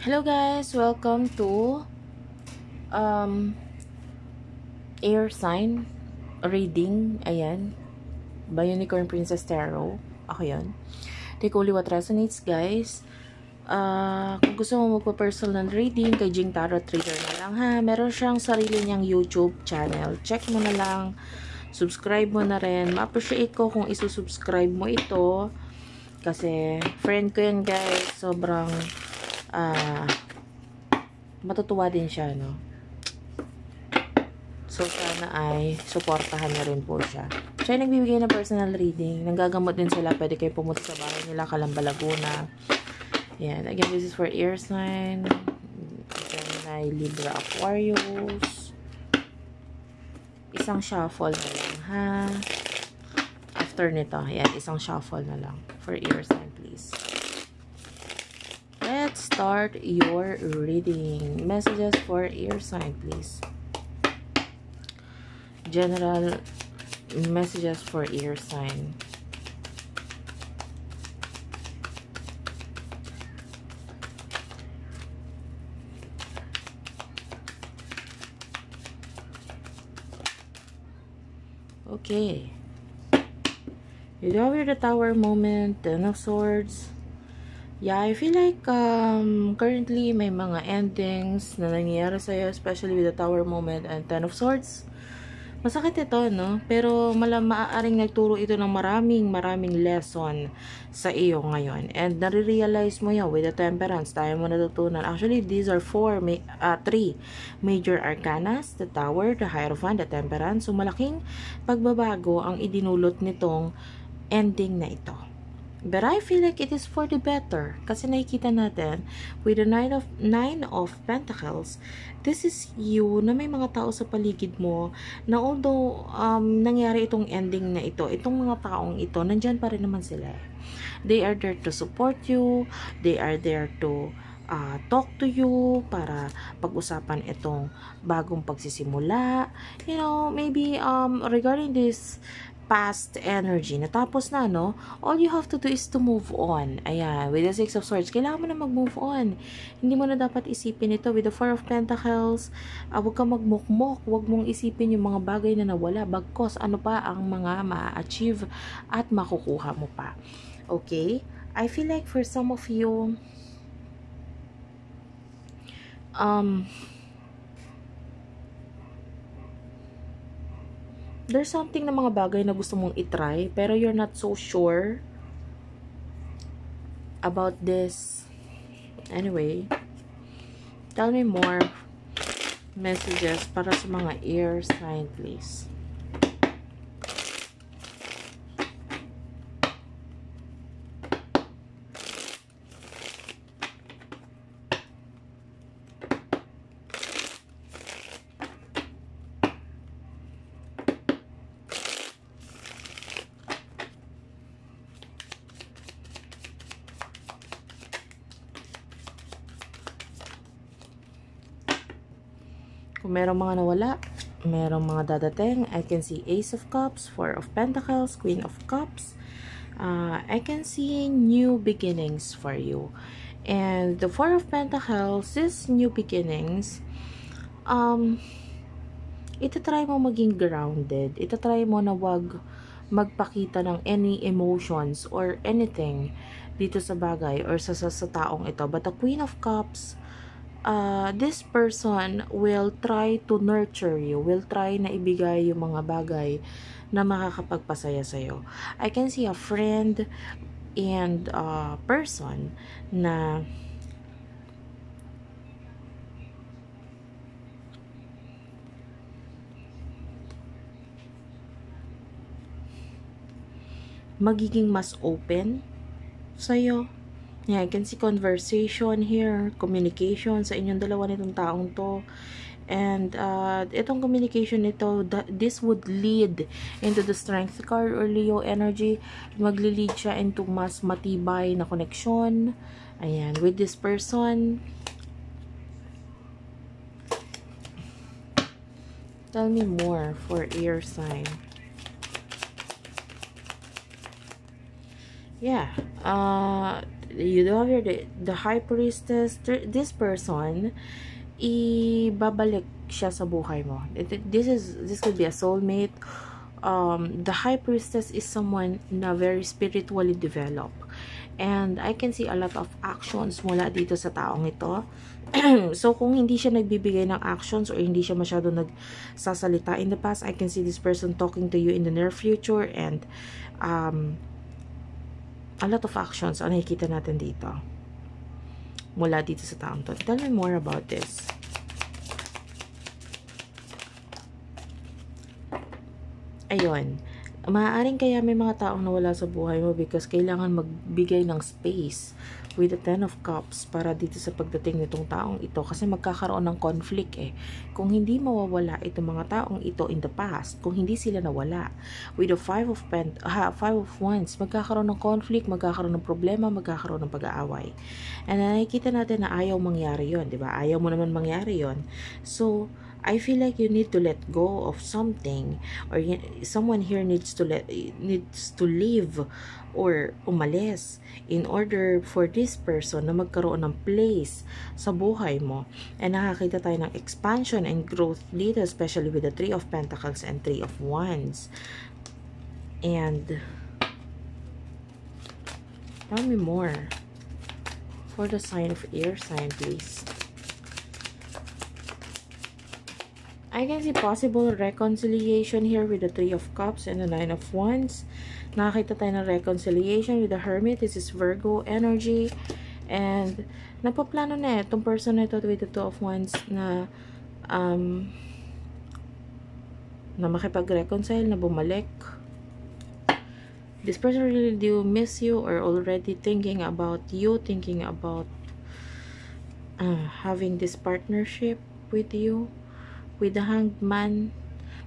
Hello guys, welcome to um air sign reading. Ayan, by Unicorn Princess Tarot. Ako 'yon. Take only what resonates, guys. Kung gusto mo magpa-personal reading kay Jing Tarot Reader na lang ha. Meron siyang sarili niyang YouTube channel. Check mo na lang. Subscribe mo na rin. Ma-appreciate ko kung isusubscribe mo ito. Kasi friend ko yan, guys. Sobrang matutuwa din siya, no? So, sana ay supportahan na rin po siya. Siya ay nagbibigay ng personal reading. Nanggagamot din sila. Pwede kayo pumunta sa bahay nila, Calamba, Laguna. Yan. Again, this is for air sign. Gemini, Libra, Aquarius. Isang shuffle na lang, ha? After nito, yan. Isang shuffle na lang. For air sign, please. Let's start your reading. Messages for air sign, please. General messages for air sign. Okay. You know, we're the Tower moment, Ten of Swords. Yeah, I feel like currently may mga endings na nangyayari sa'yo, especially with the Tower moment and Ten of Swords. Masakit ito, no? Pero maaaring nagturo ito ng maraming lesson sa iyo ngayon. And nare-realize mo yan with the Temperance. Tayo mo natutunan. Actually, these are three major arcanas. The Tower, the Hierophant, the Temperance. So, malaking pagbabago ang idinulot nitong ending na ito. But I feel like it is for the better. Kasi nakikita natin, with the Nine of Pentacles, this is you, na may mga tao sa paligid mo, na although nangyari itong ending na ito, itong mga taong ito, nandyan pa rin naman sila. They are there to support you. They are there to talk to you para pag-usapan itong bagong pagsisimula. You know, maybe regarding this past energy, natapos na, no? All you have to do is to move on. Ayan, with the Six of Swords, kailangan mo na mag-move on. Hindi mo na dapat isipin ito. With the Four of Pentacles, huwag ka magmukmok. Huwag mong isipin yung mga bagay na nawala. Bagkos, ano pa ang mga ma-achieve at makukuha mo pa. Okay? I feel like for some of you, there's something na mga bagay na gusto mong itry, pero you're not so sure about this. Anyway, tell me more messages para sa mga air sign, please. Kung merong mga nawala, merong mga dadating, I can see Ace of Cups, Four of Pentacles, Queen of Cups. I can see new beginnings for you. And the Four of Pentacles, this new beginnings, itatry mo maging grounded. Itatry mo na wag magpakita ng any emotions or anything dito sa bagay or sa taong ito. But the Queen of Cups, this person will try to nurture you, will try na ibigay yung mga bagay na makakapagpasaya sa'yo. I can see a friend and person na magiging mas open sa'yo. Yeah, I can see conversation here, communication sa inyong dalawa nitong taong to. And itong communication nito, this would lead into the Strength card or Leo energy. Magli-lead siya into mas matibay na connection. Ayan, with this person. Tell me more for air sign. Yeah, you do have here the High Priestess. This person, ibabalik siya sa buhay mo. This could be a soulmate. The High Priestess is someone na very spiritually developed. And I can see a lot of actions mula dito sa taong ito. So, kung hindi siya nagbibigay ng actions or hindi siya masyado nagsasalita in the past, I can see this person talking to you in the near future and a lot of actions ang nakikita natin dito. Mula dito sa taong to. Tell me more about this. Ayun. Maaaring kaya may mga taong nawala sa buhay mo because kailangan magbigay ng space with the Ten of Cups para dito sa pagdating nitong taong ito kasi magkakaroon ng conflict eh. Kung hindi mawawala itong mga taong ito in the past, kung hindi sila nawala, with the Five of Wands, magkakaroon ng conflict, magkakaroon ng problema, magkakaroon ng pag-aaway. And nakikita natin na ayaw mangyari yon, di ba? Ayaw mo naman mangyari yon. So, I feel like you need to let go of something or someone here needs to leave or umalis in order for this person na magkaroon ng place sa buhay mo. And nakakita tayo ng expansion and growth dito, especially with the Three of Pentacles and Three of Wands. And tell me more for the sign of air sign, please. I can see possible reconciliation here with the Three of Cups and the Nine of Wands. Nakakita tayo ng reconciliation with the Hermit. This is Virgo energy. And napaplano na itong person na ito with the Two of Wands na makipag-reconcile, na bumalik. This person really do miss you or already thinking about you, thinking about having this partnership with you. With the Hanged Man,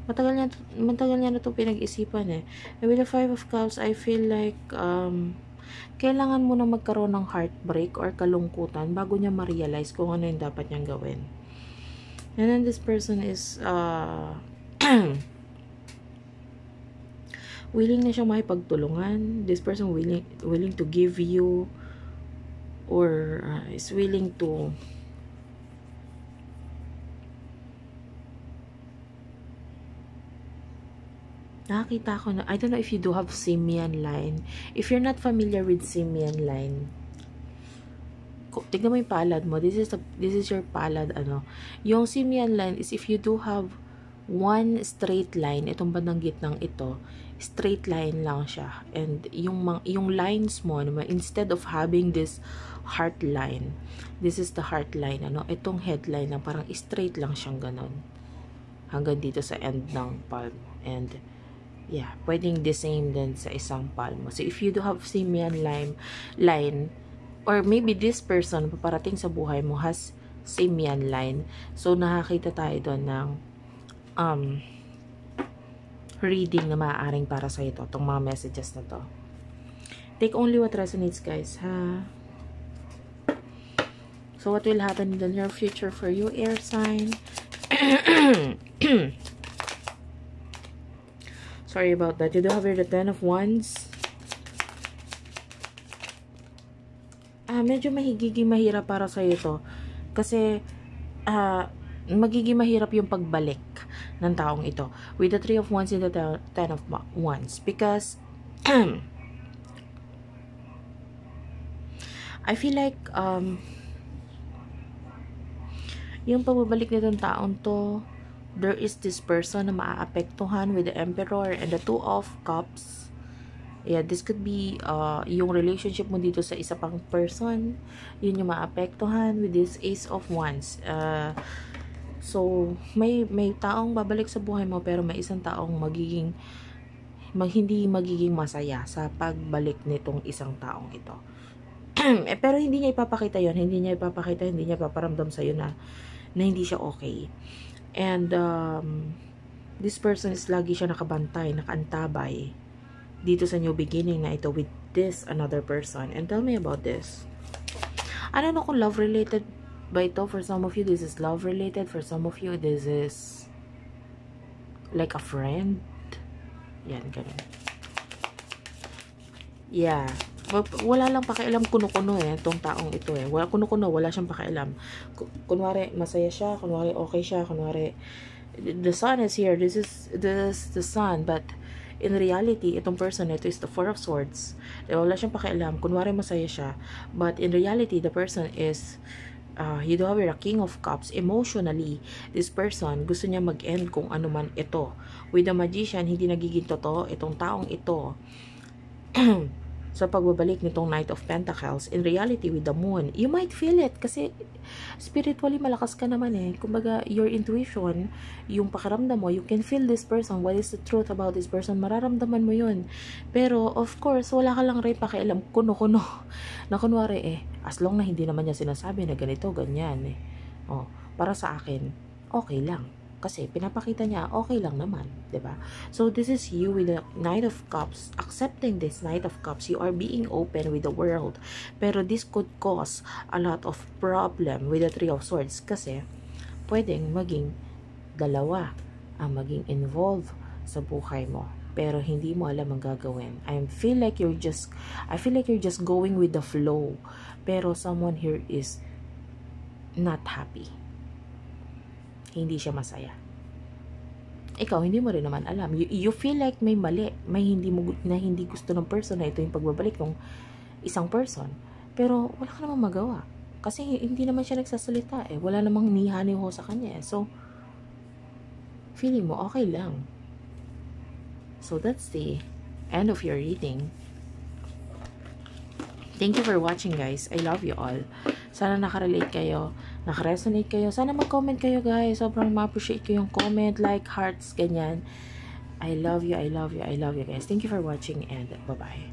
matagal niya na ito pinag-isipan eh. And with the Five of Cups, I feel like kailangan mo na magkaroon ng heartbreak or kalungkutan bago niya ma-realize kung ano yung dapat niyang gawin. And then this person is willing na siyang makipagtulungan. This person willing to give you or is willing to nakakita ko na, I don't know if you do have Simian line. If you're not familiar with Simian line, tignan mo yung palad mo. This is your palad, Yung Simian line is if you do have one straight line, itong bandang gitnang ito, straight line lang siya. And yung lines mo, instead of having this heart line, this is the heart line, Itong headline lang, parang straight lang siyang ganon. Hanggang dito sa end ng palm. And yeah, pwedeng the same din sa isang palmo. So, if you do have Simian line, or maybe this person, paparating sa buhay mo, has Simian line. So, nakakita tayo doon ng reading na maaaring para sa ito, itong mga messages na to. Take only what resonates, guys, ha? So, what will happen in the near future for you, air sign? Sorry about that. You do have here the Ten of Wands. Medyo magiging mahirap para sa ito. Kasi, magiging mahirap yung pagbalik ng taong ito. With the Three of Wands and the Ten of Wands. Because, I feel like, yung pagbabalik nitong taong to, there is this person na maaapektuhan with the Emperor and the Two of Cups. Yeah, this could be yung relationship mo dito sa isa pang person. Yun yung maapektuhan with this Ace of Wands. So, may taong babalik sa buhay mo pero may isang taong hindi magiging masaya sa pagbalik nitong isang taong ito. Pero hindi niya ipapakita yun. Hindi niya ipaparamdam sa'yo na hindi siya okay. And this person is lagi siya nakabantay, nakaantabay dito sa new beginning na ito with this another person. And tell me about this. I don't know kung love related ba ito. For some of you, this is love related. For some of you, this is like a friend. Yan, ganun. Yeah. Wala lang pakialam kuno-kuno itong taong ito Wala kuno-kuno, wala siyang pakialam. Kunwari, masaya siya, kunwari okay siya, kunwari the sun is here, this is the sun, but in reality, itong person ito is the Four of Swords. Wala siyang pakialam, kunwari masaya siya, but in reality, the person is you do have a King of Cups. Emotionally, this person gusto niya mag-end kung ano man ito. With the Magician, hindi nagiging totoo itong taong ito sa pagbabalik nitong Knight of Pentacles. In reality, with the Moon, you might feel it kasi spiritually malakas ka naman kumbaga, your intuition, yung pakiramdam mo, you can feel this person. What is the truth about this person? Mararamdaman mo yun. Pero of course, wala ka lang rin pakialam kuno-kuno na kunwari as long na hindi naman niya sinasabi na ganito, ganyan para sa akin okay lang. Kasi pinapakita niya, okay lang naman, diba? So, this is you with the Knight of Cups. Accepting this Knight of Cups, you are being open with the world. Pero this could cause a lot of problem with the Three of Swords. Kasi, pwedeng maging dalawa ang maging involved sa buhay mo. Pero hindi mo alam ang gagawin. I feel like you're just going with the flow. Pero someone here is not happy. Hindi siya masaya. Ikaw, hindi mo rin naman alam. You feel like may mali. May hindi gusto ng person na ito yung pagbabalik ng isang person. Pero wala ka namang magawa. Kasi hindi naman siya nagsasalita Wala namang nihani ho sa kanya So, feeling mo okay lang. So, that's the end of your reading. Thank you for watching, guys. I love you all. Sana nakarelate kayo, nakaresonate kayo. Sana mag-comment kayo, guys. Sobrang ma-appreciate ko yung comment, like, hearts, ganyan. I love you, I love you, I love you, guys. Thank you for watching and bye-bye.